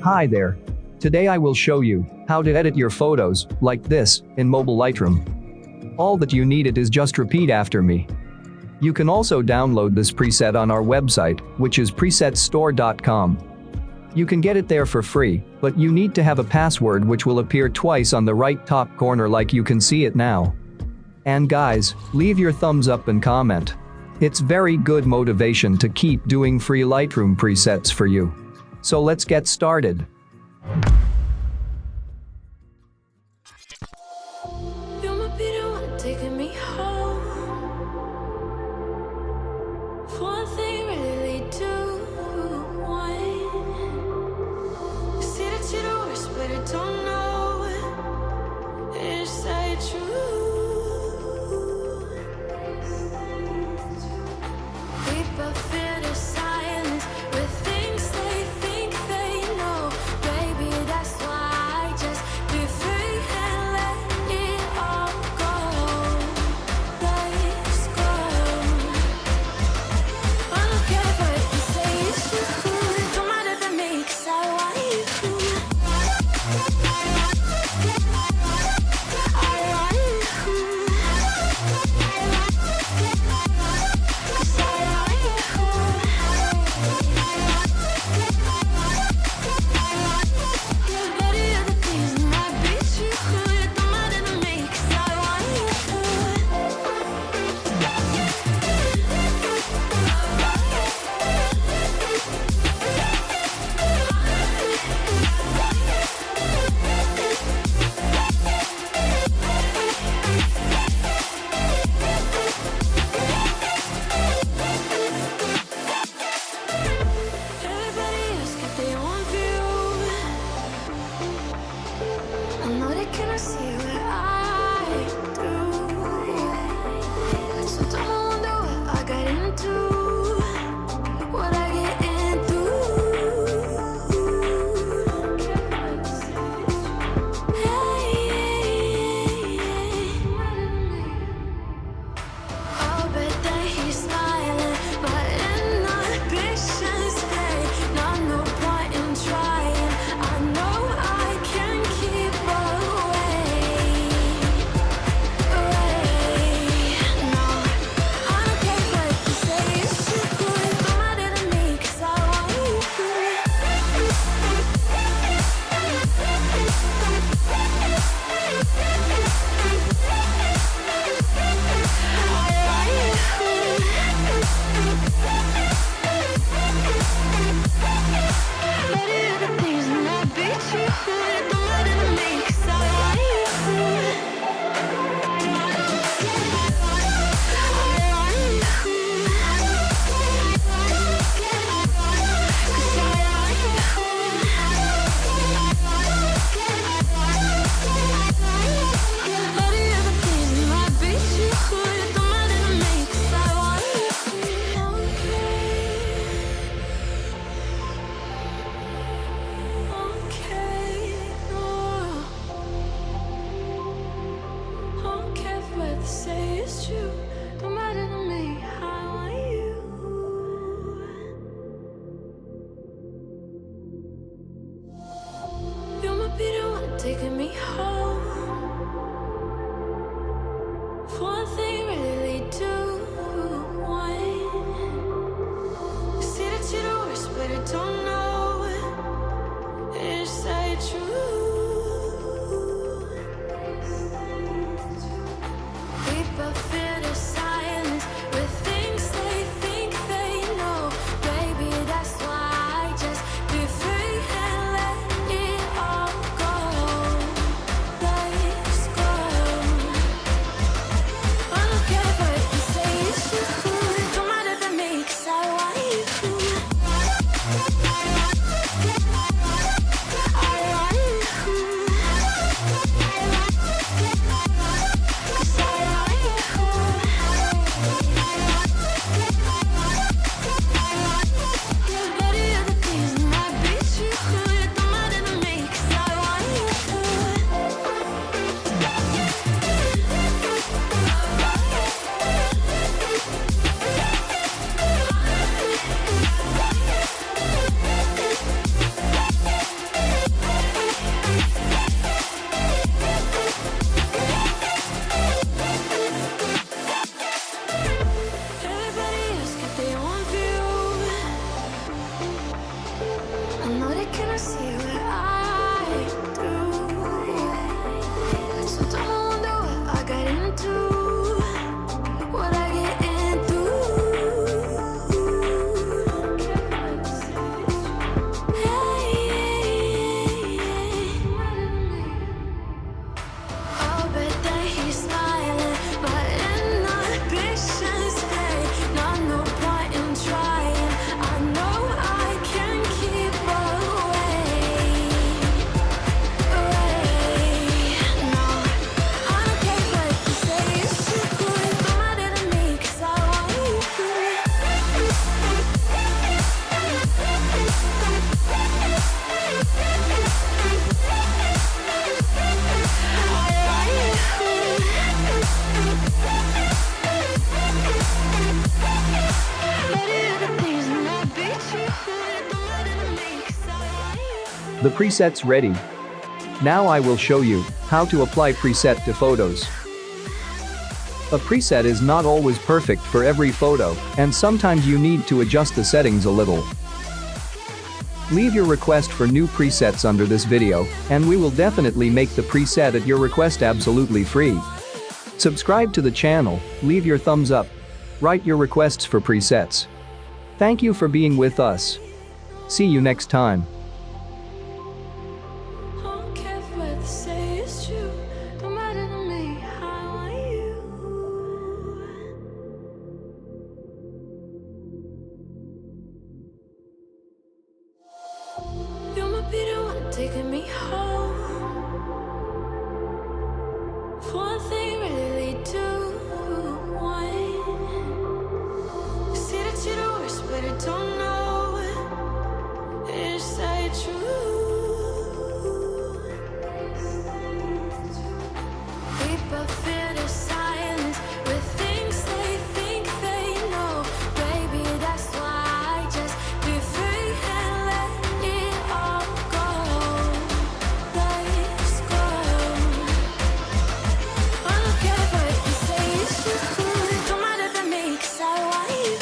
Hi there. Today I will show you how to edit your photos like this in mobile Lightroom. All that you need is just repeat after me. You can also download this preset on our website, which is presetstore.com. You can get it there for free, but you need to have a password which will appear twice on the right top corner like you can see it now. And guys, leave your thumbs up and comment. It's very good motivation to keep doing free Lightroom presets for you. So let's get started. Taking me home. One thing really lead to one. You see that you're the worst, but I don't know. Is that true? We both feel the silence with things they think they know. Maybe The preset's ready. Now I will show you how to apply preset to photos. A preset is not always perfect for every photo, and sometimes you need to adjust the settings a little. Leave your request for new presets under this video, and we will definitely make the preset at your request absolutely free. Subscribe to the channel, leave your thumbs up, write your requests for presets. Thank you for being with us. See you next time. I don't care what they say is true. Don't matter to me. I want you. You might be the one taking me home. One thing really lead to one. You see that you're the worst, but I don't know. Is that true? People fear the silence with things they think they know. Baby, that's why I just be free and let it all go. Let's go. I don't care what you say, it's true. Don't matter to me, 'cause I want you.